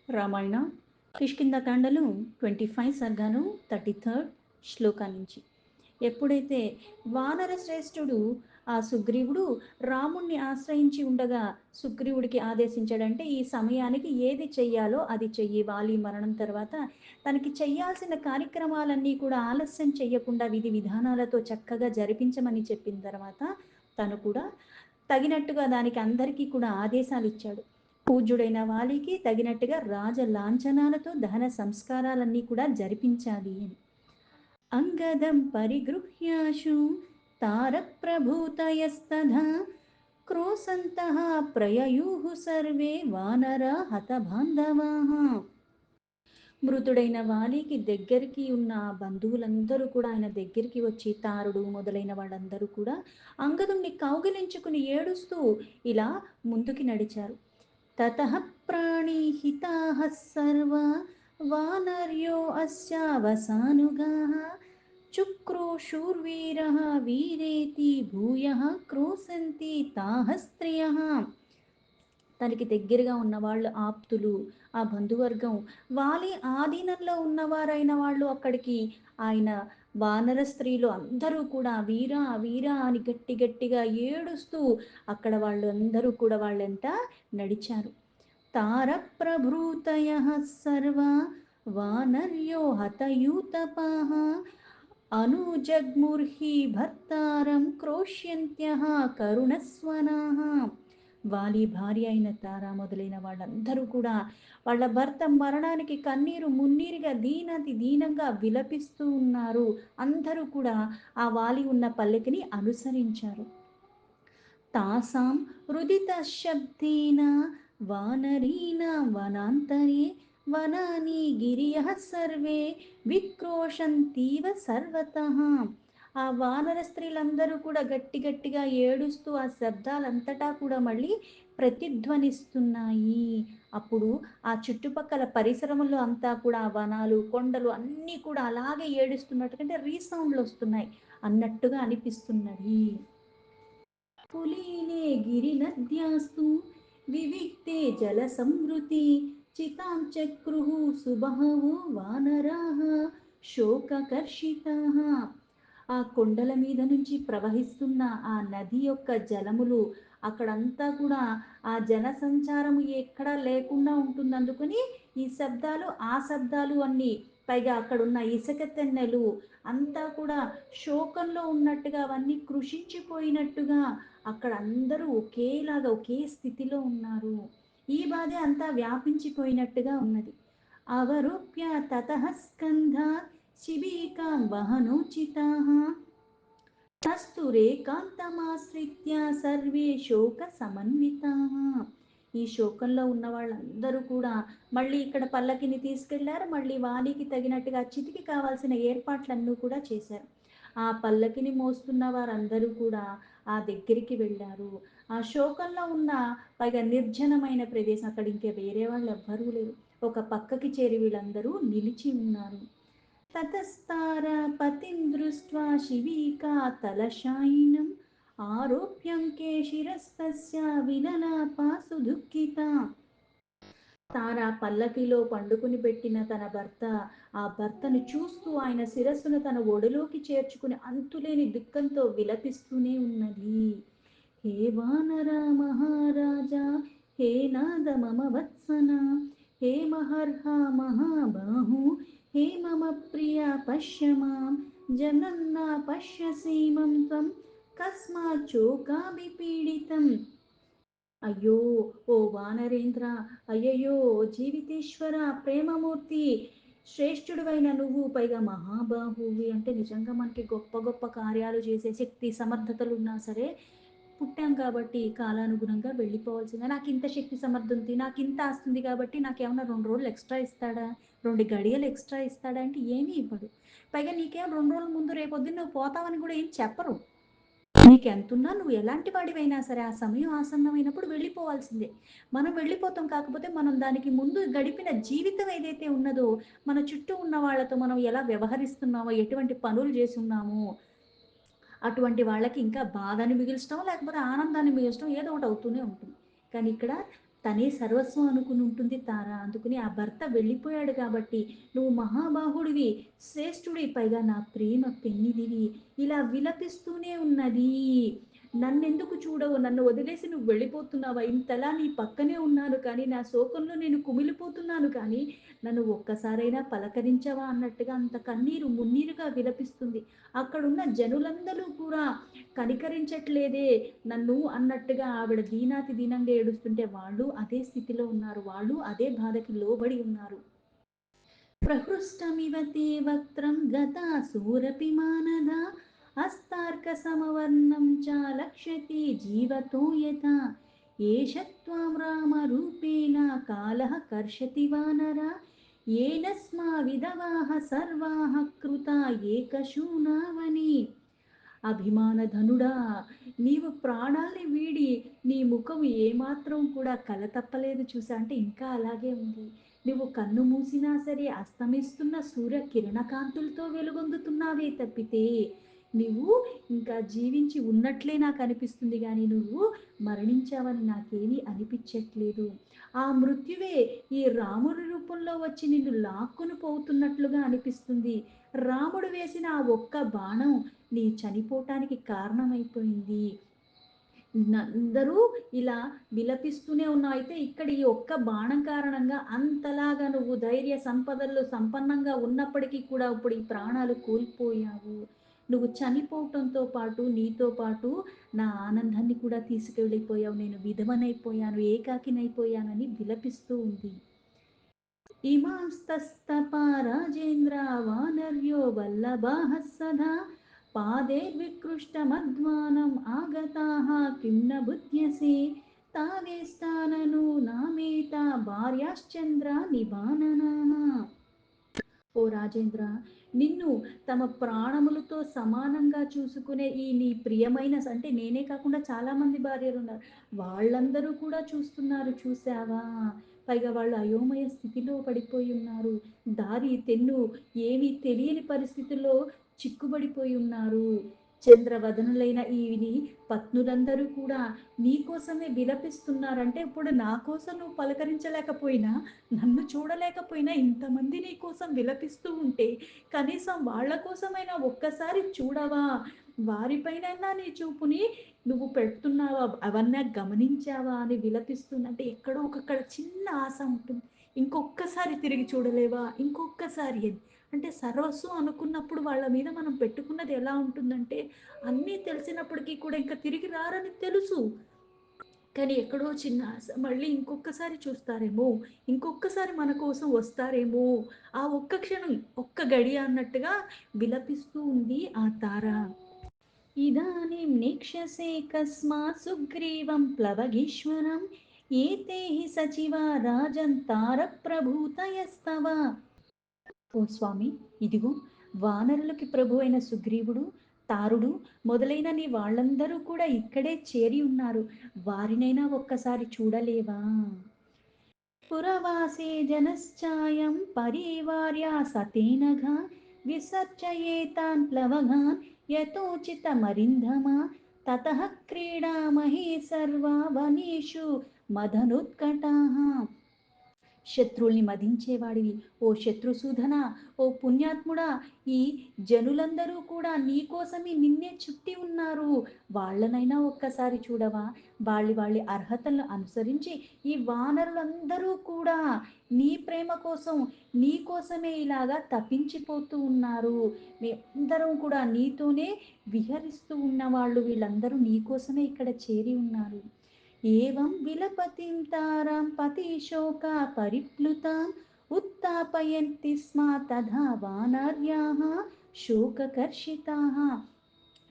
Ramayana కిష్కింధకాండలు 25 సర్గాను 33rd shloka నుంచి. ఎప్పుడైతే వానర శ్రేష్ఠుడు ఆ సుగ్రీవుడు రాముణ్ణి ఆశ్రయించి ఉండగా సుగ్రీవుడికి ఆదేశించాడంటే ఈ సమయానికి ఏది చెయ్యాలో అది చెయ్యి. వాలి మరణం తర్వాత తనకి చెయ్యాల్సిన కార్యక్రమాలన్నీ కూడా ఆలస్యం చెయ్యకుండా విధి విధానాలతో చక్కగా జరిపించమని చెప్పిన తర్వాత తను కూడా తగినట్టుగా దానికి అందరికీ కూడా ఆదేశాలు ఇచ్చాడు. పూజ్యుడైన వాలికి తగినట్టుగా రాజ లాంఛనాలతో దహన సంస్కారాలన్నీ కూడా జరిపించాలి అని. అంగదం పరిగృహ్యాశు తారప్రభూతయస్తథా క్రోశంతః ప్రయయూః సర్వే వానరా హతబాంధవాః. మృతుడైన వాలికి దగ్గరికి ఉన్న బంధువులందరూ కూడా ఆయన దగ్గరికి వచ్చి తారుడు మొదలైన వాళ్ళందరూ కూడా అంగదుణ్ణి కౌగిలించుకుని ఏడుస్తూ ఇలా ముందుకి నడిచారు. తతః ప్రాణిహితాః సర్వా వానర్యో అస్యావసానుగాః చుక్రోశూర్వీరః వీరేతి భూయః క్రోశంతి తాః స్త్రియః. తనకి దగ్గరగా ఉన్న వాళ్ళు ఆప్తులు, ఆ బంధువర్గం, వాలి ఆధీనంలో ఉన్నవారైన వాళ్ళు అక్కడికి ఆయన వానర స్త్రీలు అందరూ కూడా వీరా వీరా అని గట్టి గట్టిగా ఏడుస్తూ అక్కడ వాళ్ళు అందరూ కూడా వాళ్ళంట నడిచారు. తారప్రభృతయ సర్వా వానర్యో హతయూతపాః అనుజగ్ముర్హి భర్తారం క్రోష్యంత్యః కరుణస్వనాః. వాలి భార్య అయిన తార మొదలైన వాళ్ళందరూ కూడా వాళ్ళ భర్త మరణానికి కన్నీరు మున్నీరుగా దీనతి దీనంగా విలపిస్తూ ఉన్నారు. అందరూ కూడా ఆ వాలి ఉన్న పల్లకిని అనుసరించారు. తాసాం రుదిత శబ్దేన వానరీణాం వనాంతరే వనాని గిరియః సర్వే విక్రోశంతీవ సర్వతః. ఆ వానర స్త్రీలందరూ కూడా గట్టి గట్టిగా ఏడుస్తూ ఆ శబ్దాలంతటా కూడా మళ్ళీ ప్రతిధ్వనిస్తున్నాయి. అప్పుడు ఆ చుట్టుపక్కల పరిసరములో అంతా కూడా వనాలు కొండలు అన్నీ కూడా అలాగే ఏడుస్తున్నట్టు కంటే రీసౌండ్లు వస్తున్నాయి అన్నట్టుగా అనిపిస్తున్నది. కులీనే గిరినద్యాస్తు వివిక్తే జలసంవృతి చితాం చక్రుః సుబహవో వానరాః శోకకర్షితాః. ఆ కొండల మీద నుంచి ప్రవహిస్తున్న ఆ నది యొక్క జలములు అక్కడంతా కూడా ఆ జన సంచారము ఎక్కడా లేకుండా ఉంటుంది. అందుకని ఈ శబ్దాలు ఆ శబ్దాలు అన్నీ, పైగా అక్కడున్న ఇసుక తెన్నెలు అంతా కూడా శోకంలో ఉన్నట్టుగా అవన్నీ కృషించిపోయినట్టుగా అక్కడ అందరూ ఒకేలాగా ఒకే స్థితిలో ఉన్నారు. ఈ బాధే అంతా వ్యాపించిపోయినట్టుగా ఉన్నది. అవరూప్య తతః స్కంధా శిబికాం వహనోచితాః తస్తురేకాంతమాశ్రిత్య సర్వే శోక సమన్వితాః. ఈ శోకంలో ఉన్న వాళ్ళందరూ కూడా మళ్ళీ ఇక్కడ పల్లకిని తీసుకెళ్లారు. మళ్ళీ వాలికి తగినట్టుగా చితికి కావాల్సిన ఏర్పాట్లన్నీ కూడా చేశారు. ఆ పల్లకిని మోస్తున్న వారందరూ కూడా ఆ దగ్గరికి వెళ్ళారు. ఆ శోకంలో ఉన్న పైగా నిర్జనమైన ప్రదేశం, అక్కడ ఇంకా వేరే వాళ్ళు ఎవ్వరూ లేరు. ఒక పక్కకి చేరి వీళ్ళందరూ నిలిచి ఉన్నారు. తతస్తార పతిం దృష్ట్వా శిబికా తలశాయినం ఆరోప్యంకే శిరస్తస్య విలలాపాసు దుఃఖిత. తార పల్లకిలో పండుకుని పెట్టిన తన భర్త, ఆ భర్తను చూస్తూ ఆయన శిరస్సును తన ఒడిలోకి చేర్చుకుని అంతులేని దుఃఖంతో విలపిస్తూనే ఉన్నది. హే వానర మహారాజా, హే నాద మమ వత్సన, హే మహర్హ మహాబాహు, హే మమ ప్రియ పశ్య మాం జనన్నా పశ్యసి మం త్వం కస్మాచ్చోకాభిపీడితం. అయ్యో ఓ వానరేంద్ర, అయ్యయ్యో జీవితేశ్వర, ప్రేమమూర్తి, శ్రేష్ఠుడివైన నువ్వు, పైగా మహాబాహువి అంటే నిజంగా మనకి గొప్ప గొప్ప కార్యాలు చేసే శక్తి సమర్థతలు ఉన్నా సరే పుట్టాం కాబట్టి కాలానుగుణంగా వెళ్ళిపోవాల్సిందే. నాకు ఇంత శక్తి సమర్థం ఉంది, నాకు ఇంత ఆస్తుంది కాబట్టి నాకేమన్నా 2 రోజులు ఎక్స్ట్రా ఇస్తాడా, 2 గడియలు ఎక్స్ట్రా ఇస్తాడా అంటే ఏమీ ఇవ్వడు. పైగా నీకేం 2 రోజుల ముందు రేపొద్దున్న నువ్వు పోతావని కూడా ఏం చెప్పరు. నీకెంతున్నా నువ్వు ఎలాంటి వాడివైనా సరే ఆ సమయం ఆసన్నమైనప్పుడు వెళ్ళిపోవాల్సిందే. మనం వెళ్ళిపోతాం, కాకపోతే మనం దానికి ముందు గడిపిన జీవితం ఏదైతే ఉన్నదో, మన చుట్టూ ఉన్న వాళ్ళతో మనం ఎలా వ్యవహరిస్తున్నామో, ఎటువంటి పనులు చేసి ఉన్నామో అటువంటి వాళ్ళకి ఇంకా బాధని మిగిల్చడం లేకపోతే ఆనందాన్ని మిగిల్చడం ఏదో ఒకటి అవుతూనే ఉంటుంది. కానీ ఇక్కడ తనే సర్వస్వం అనుకుని ఉంటుంది తార. అందుకని ఆ భర్త వెళ్ళిపోయాడు కాబట్టి, నువ్వు మహాబాహుడివి, శ్రేష్ఠుడివి, పైగా నా ప్రేమ పెన్నిదివి, ఇలా విలపిస్తూనే ఉన్నది. నన్నెందుకు చూడవు? నన్ను వదిలేసి నువ్వు వెళ్ళిపోతున్నావా? ఇంతలా నీ పక్కనే ఉన్నాను కానీ, నా శోకంలో నేను కుమిలిపోతున్నాను కానీ, నన్ను ఒక్కసారైనా పలకరించవా అన్నట్టుగా అంత కన్నీరు మున్నీరుగా విలపిస్తుంది. అక్కడున్న జనులందరూ కూడా కనికరించట్లేదే నన్ను అన్నట్టుగా ఆవిడ దీనాతి దీనంగా ఏడుస్తుంటే, వాళ్ళు అదే స్థితిలో ఉన్నారు. వాళ్ళు అదే బాధకి లోబడి ఉన్నారు. ప్రహృష్టమివ తే వక్త్రం గతాసూరపి మానదా హస్తార్కసమవర్ణం చ లక్ష్యతి జీవతో యథా ఏష త్వాం రామరూపేణ కాలః కర్షతి వానర येन स्मा विधवाः सर्वाः कृता ఏకశూనావని. అభిమానధనుడా, నీవు ప్రాణాల్ని వీడి నీ ముఖం ఏమాత్రం కూడా కలతప్పలేదు చూసా, అంటే ఇంకా అలాగే ఉంది. నువ్వు కన్ను మూసినా సరే అస్తమిస్తున్న సూర్య కిరణకాంతులతో వెలుగొందుతున్నావే తప్పితే, నువ్వు ఇంకా జీవించి ఉన్నట్లే నాకు అనిపిస్తుంది కానీ నువ్వు మరణించావని నాకేమీ అనిపించట్లేదు. ఆ మృత్యువే ఈ రాముడి రూపంలో వచ్చి నిన్ను లాక్కుని పోతున్నట్లుగా అనిపిస్తుంది. రాముడు వేసిన ఆ ఒక్క బాణం నీ చనిపోవటానికి కారణమైపోయింది. అందరూ ఇలా విలపిస్తూనే ఉన్నావు. అయితే ఇక్కడ ఈ ఒక్క బాణం కారణంగా అంతలాగా నువ్వు ధైర్య సంపదల్లో సంపన్నంగా ఉన్నప్పటికీ కూడా ఇప్పుడు ఈ ప్రాణాలు కోల్పోయావు. నువ్వు చనిపోవటంతో పాటు నీతో పాటు నా ఆనందాన్ని కూడా తీసుకెళ్ళిపోయావు. నేను విధవనైపోయాను, ఏకాకినైపోయానని విలపిస్తూ ఉంది. ఇమాంస్తస్తపా రాజేంద్ర వానర్యో వల్లభాః సదా పాదైర్వికృష్టమధ్వానం ఆగతాః కిం న బుధ్యసే తావేష్టానను నామేత భార్యాశ్చంద్ర నిబాననాః. ఓ రాజేంద్ర, నిన్ను తమ ప్రాణములతో సమానంగా చూసుకునే ఈ నీ ప్రియమైన అంటే నేనే కాకుండా చాలామంది భార్యలు ఉన్నారు. వాళ్ళందరూ కూడా చూస్తున్నారు చూసావా? పైగా వాళ్ళు అయోమయ స్థితిలో పడిపోయి ఉన్నారు. దారి తెన్ను ఏమీ తెలియని పరిస్థితుల్లో చిక్కుబడిపోయి ఉన్నారు. చంద్రవదనులైన ఈని పత్నులందరూ కూడా నీ కోసమే విలపిస్తున్నారంటే, ఇప్పుడు నా కోసం నువ్వు పలకరించలేకపోయినా, నన్ను చూడలేకపోయినా ఇంతమంది నీ కోసం విలపిస్తూ ఉంటే కనీసం వాళ్ళ కోసమైనా ఒక్కసారి చూడవా? వారిపైనైనా నీ చూపుని నువ్వు పెడుతున్నావా? అవన్నా గమనించావా? అని విలపిస్తుందంటే ఎక్కడో ఒకక్కడ చిన్న ఆశ ఉంటుంది. ఇంకొక్కసారి తిరిగి చూడలేవా? ఇంకొక్కసారి అని. అంటే సర్వస్వం అనుకున్నప్పుడు వాళ్ళ మీద మనం పెట్టుకున్నది ఎలా ఉంటుందంటే, అన్నీ తెలిసినప్పటికీ కూడా ఇంకా తిరిగి రారని తెలుసు. కానీ ఎక్కడో చిన్న ఆశ. మళ్ళీ ఇంకొక్కసారి చూస్తారేమో, ఇంకొక్కసారి మన కోసం వస్తారేమో, ఆ ఒక్క క్షణం, ఒక్క గడియ అన్నట్టుగా విలపిస్తూ ఉంది ఆ తార. ఇదాनीं नेक्ष्यसे कस्मात् सुग्रीवं प्लवगीश्वरम् एते हि सचिवा राजन् तारप्रभूतयस्तव. ఓ స్వామి, ఇదిగో వానరులకి ప్రభు అయిన సుగ్రీవుడు, తారుడు మొదలైన నీ వాళ్ళందరూ కూడా ఇక్కడే చేరి ఉన్నారు. వారినైనా ఒక్కసారి చూడలేవా? పురవాసే జనశ్చాయం పరివార్య సతేనఘ విసర్జయేతాన్ ప్లవగాన్ యతోచితమరింధమా తతః క్రీడామహే సర్వా వనేషు మదనుత్కటాః. శత్రువుల్ని మదించేవాడివి, ఓ శత్రుసూధన, ఓ పుణ్యాత్ముడా, ఈ జనులందరూ కూడా నీకోసమే నిన్నే చుట్టి ఉన్నారు. వాళ్ళనైనా ఒక్కసారి చూడవా? వాళ్ళ అర్హతలను అనుసరించి ఈ వానరులందరూ కూడా నీ ప్రేమ కోసం, నీ కోసమే ఇలాగా తపించిపోతూ ఉన్నారు. మేమందరం కూడా నీతోనే విహరిస్తూ ఉన్నవాళ్ళు వీళ్ళందరూ నీ కోసమే ఇక్కడ చేరి ఉన్నారు. ఏవం విలపతిం తారాం పతిశోకా పరిప్లుతాం ఉత్తాపయంతి స్మ తథా వానర్యాః శోకకర్షితాః.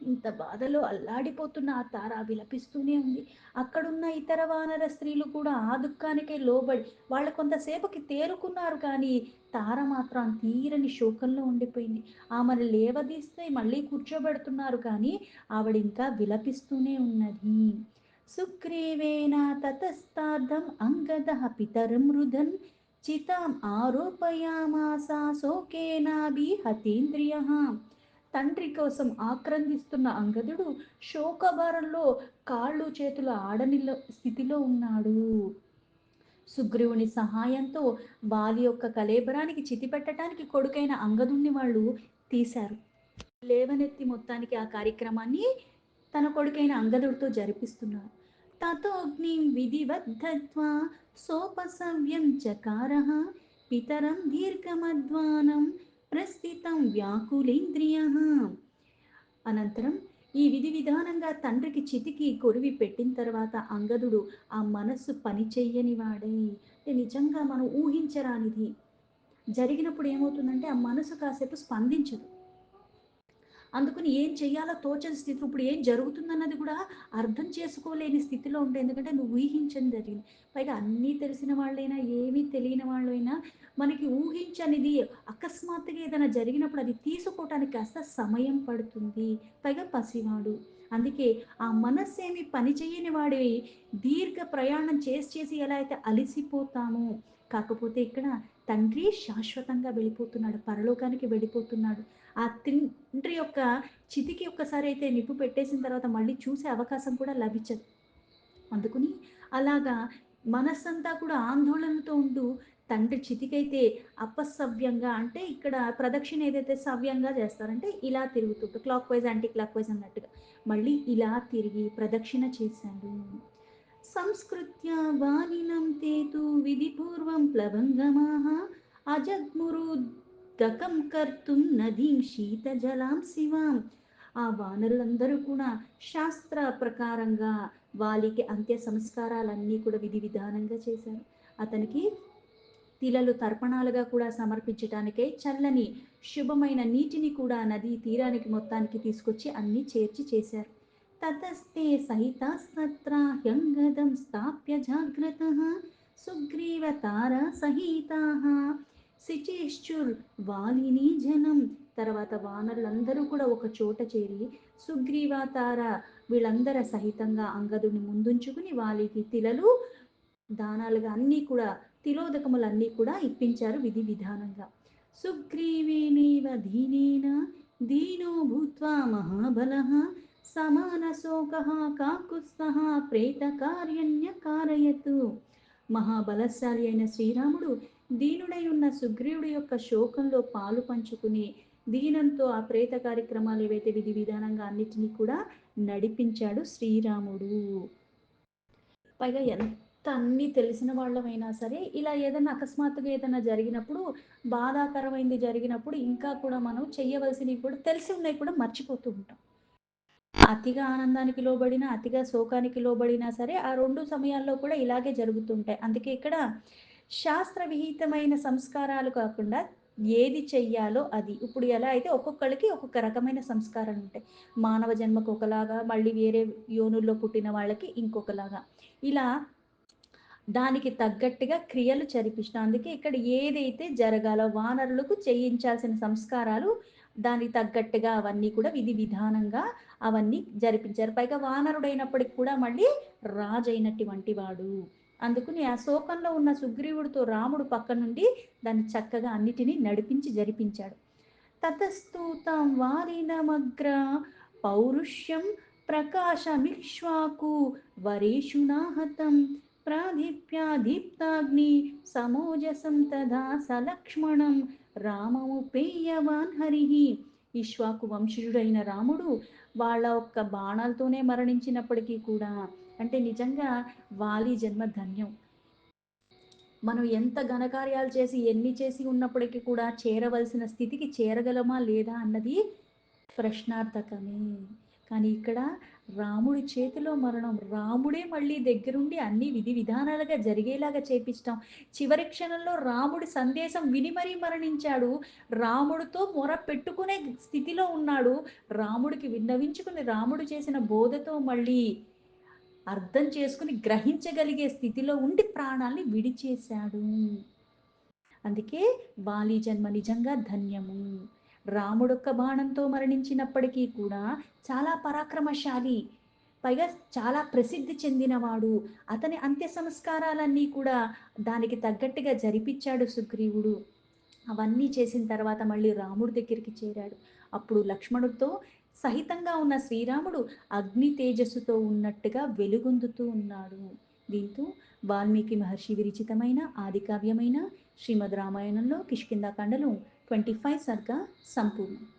ఇంత బాధలో అల్లాడిపోతున్న ఆ తార విలపిస్తూనే ఉంది. అక్కడున్న ఇతర వానర స్త్రీలు కూడా ఆ దుఃఖానికే లోబడి వాళ్ళు కొంతసేపుకి తేరుకున్నారు కానీ తార మాత్రం తీరని శోకంలో ఉండిపోయింది. ఆమెను లేవదీస్తే మళ్ళీ కూర్చోబెడుతున్నారు కానీ ఆవిడ ఇంకా విలపిస్తూనే ఉన్నది. సుగ్రీవేణ తతస్తార్థం అంగదః పితరం రుదన్ చితాం ఆరోపయామాస శోకేనాభిహతేంద్రియః. తండ్రి కోసం ఆక్రందిస్తున్న అంగదుడు శోకభారంలో కాళ్ళు చేతులు ఆడని స్థితిలో ఉన్నాడు. సుగ్రీవుని సహాయంతో వాలి యొక్క కళేబరానికి చితి పెట్టడానికి కొడుకైన అంగదుణ్ణి వాళ్ళు తీశారు. లేవనెత్తి మొత్తానికి ఆ కార్యక్రమాన్ని తన కొడుకైన అంగదుడితో జరిపిస్తున్నారు. తతోగ్నిం విధివద్ధత్వా సోపసవ్యం చకారః పితరం దీర్ఘమధ్వానం ప్రస్థితం వ్యాకులేంద్రియః. అనంతరం ఈ విధి విధానంగా తండ్రికి చితికి కొరివి పెట్టిన తర్వాత అంగదుడు ఆ మనస్సు పని చెయ్యని వాడై, అంటే నిజంగా మనం ఊహించరానిది జరిగినప్పుడు ఏమవుతుందంటే ఆ మనసు కాసేపు స్పందించదు. అందుకని ఏం చెయ్యాలో తోచని స్థితి, ఇప్పుడు ఏం జరుగుతుందన్నది కూడా అర్థం చేసుకోలేని స్థితిలో ఉండే, ఎందుకంటే నువ్వు ఊహించని జరిగింది. పైగా అన్నీ తెలిసిన వాళ్ళైనా ఏమీ తెలియని వాళ్ళైనా మనకి ఊహించనిది అకస్మాత్తుగా ఏదైనా జరిగినప్పుడు అది తీసుకోవటానికి కాస్త సమయం పడుతుంది. పైగా పసివాడు. అందుకే ఆ మనస్సేమి పని చేయని వాడి దీర్ఘ ప్రయాణం చేసి చేసి ఎలా అయితే అలిసిపోతామో, కాకపోతే ఇక్కడ తండ్రి శాశ్వతంగా వెళ్ళిపోతున్నాడు, పరలోకానికి వెళ్ళిపోతున్నాడు. ఆ తండ్రి యొక్క చితికి ఒక్కసారి అయితే నిప్పు పెట్టేసిన తర్వాత మళ్ళీ చూసే అవకాశం కూడా లభించదు. అందుకుని అలాగా మనస్సంతా కూడా ఆందోళనతో ఉంటూ తండ్రి చితికైతే అపసవ్యంగా, అంటే ఇక్కడ ప్రదక్షిణ ఏదైతే సవ్యంగా చేస్తారంటే ఇలా తిరుగుతుంటూ clockwise anticlockwise అన్నట్టుగా మళ్ళీ ఇలా తిరిగి ప్రదక్షిణ చేశాడు. సంస్కృత్య వాలినం తేతు విధిపూర్వం ప్లవంగమాహ అజగ్మురుదకం కర్తుం నదీం శీతజలాం శివాం. ఆ వానరులందరూ కూడా శాస్త్ర ప్రకారంగా వాలికి అంత్య సంస్కారాలన్నీ కూడా విధి విధానంగా చేశారు. అతనికి తిలలు తర్పణాలుగా కూడా సమర్పించటానికై చల్లని శుభమైన నీటిని కూడా నదీ తీరానికి మొత్తానికి తీసుకొచ్చి అన్నీ చేర్చి చేశారు. తతస్తే సహితాస్తత్ర హ్యంగదం స్థాప్య జాగ్రత్తః సుగ్రీవతార సహితాః శిచేశ్చుర్ వాలిని జనం. తర్వాత వానరులందరూ కూడా ఒక చోట చేరి సుగ్రీవతార వీళ్ళందర సహితంగా అంగదుని ముందుంచుకుని వాలికి తిలలు దానాలుగా అన్నీ కూడా తిలోదకములన్నీ కూడా ఇప్పించారు విధి విధానంగా. సుగ్రీవేణేవ దీనేన దీనో భూత్వా మహాబలః సమానశోకః కాకుత్స్థః ప్రేతకార్యణ్య కారయతు. మహాబలశాలి అయిన శ్రీరాముడు దీనుడై ఉన్న సుగ్రీవుడి యొక్క శోకంలో పాలు పంచుకుని దీనంతో ఆ ప్రేత కార్యక్రమాలు ఏవైతే విధి విధానంగా అన్నిటినీ కూడా నడిపించాడు శ్రీరాముడు. పైగా ఎంత అన్నీ తెలిసిన వాళ్ళమైనా సరే ఇలా ఏదైనా అకస్మాత్తుగా ఏదైనా జరిగినప్పుడు, బాధాకరమైంది జరిగినప్పుడు ఇంకా కూడా మనం చెయ్యవలసినవి కూడా తెలిసి ఉన్నాయి కూడా మర్చిపోతూ ఉంటాం. అతిగా ఆనందానికి లోబడినా, అతిగా శోకానికి లోబడినా సరే ఆ 2 సమయాల్లో కూడా ఇలాగే జరుగుతుంటాయి. అందుకే ఇక్కడ శాస్త్ర విహితమైన సంస్కారాలు కాకుండా ఏది చెయ్యాలో అది. ఇప్పుడు ఎలా అయితే ఒక్కొక్కళ్ళకి ఒక్కొక్క రకమైన సంస్కారాలుంటాయి. మానవ జన్మకు ఒకలాగా, మళ్ళీ వేరే యోనుల్లో పుట్టిన వాళ్ళకి ఇంకొకలాగా. ఇలా దానికి తగ్గట్టుగా క్రియలు చరిపిస్తాం. అందుకే ఇక్కడ ఏదైతే జరగాలో వానరులకు చేయించాల్సిన సంస్కారాలు దానికి తగ్గట్టుగా అవన్నీ కూడా విధి విధానంగా అవన్నీ జరిపించారు. పైగా వానరుడైనప్పటికి కూడా మళ్ళీ రాజైనటువంటి వాడు. అందుకని ఆ శోకంలో ఉన్న సుగ్రీవుడితో రాముడు పక్క నుండి దాన్ని చక్కగా అన్నిటినీ నడిపించి జరిపించాడు. తతస్తూతం వారినమగ్ర పౌరుష్యం ప్రకాశమిక్ష్వాకు వరేషునాహతం ప్రాధిప్యాదీప్తాగ్ని సమోజసం తదా సలక్ష్మణం రామముపేయవాన్ హరిహి. ఇక్ష్వాకు వంశజుడైన రాముడు వాళ్ళ ఒక్క బాణాలతోనే మరణించినప్పటికీ కూడా, అంటే నిజంగా వాలి జన్మ ధన్యం. మనం ఎంత ఘనకార్యాలు చేసి ఎన్ని చేసి ఉన్నప్పటికీ కూడా చేరవలసిన స్థితికి చేరగలమా లేదా అన్నది ప్రశ్నార్థకమే. కానీ ఇక్కడ రాముడి చేతిలో మరణం, రాముడే మళ్ళీ దగ్గరుండి అన్ని విధి విధానాలుగా జరిగేలాగా చేపించటం. చివరి క్షణంలో రాముడి సందేశం విని మరీ మరణించాడు. రాముడితో మొర పెట్టుకునే స్థితిలో ఉన్నాడు. రాముడికి విన్నవించుకుని రాముడు చేసిన బోధతో మళ్ళీ అర్థం చేసుకుని గ్రహించగలిగే స్థితిలో ఉండి ప్రాణాల్ని విడిచేశాడు. అందుకే వాలి జన్మ నిజంగా ధన్యము. రాముడొక్క బాణంతో మరణించినప్పటికీ కూడా చాలా పరాక్రమశాలి, పైగా చాలా ప్రసిద్ధి చెందినవాడు. అతని అంత్య సంస్కారాలన్నీ కూడా దానికి తగ్గట్టుగా జరిపించాడు సుగ్రీవుడు. అవన్నీ చేసిన తర్వాత మళ్ళీ రాముడి దగ్గరికి చేరాడు. అప్పుడు లక్ష్మణుడితో సహితంగా ఉన్న శ్రీరాముడు అగ్ని తేజస్సుతో ఉన్నట్టుగా వెలుగొందుతూ ఉన్నాడు. దీంతో వాల్మీకి మహర్షి విరచితమైన ఆదికావ్యమైన శ్రీమద్ రామాయణంలో కిష్కింధాకాండలు 25 సర్గా సంపూర్ణం.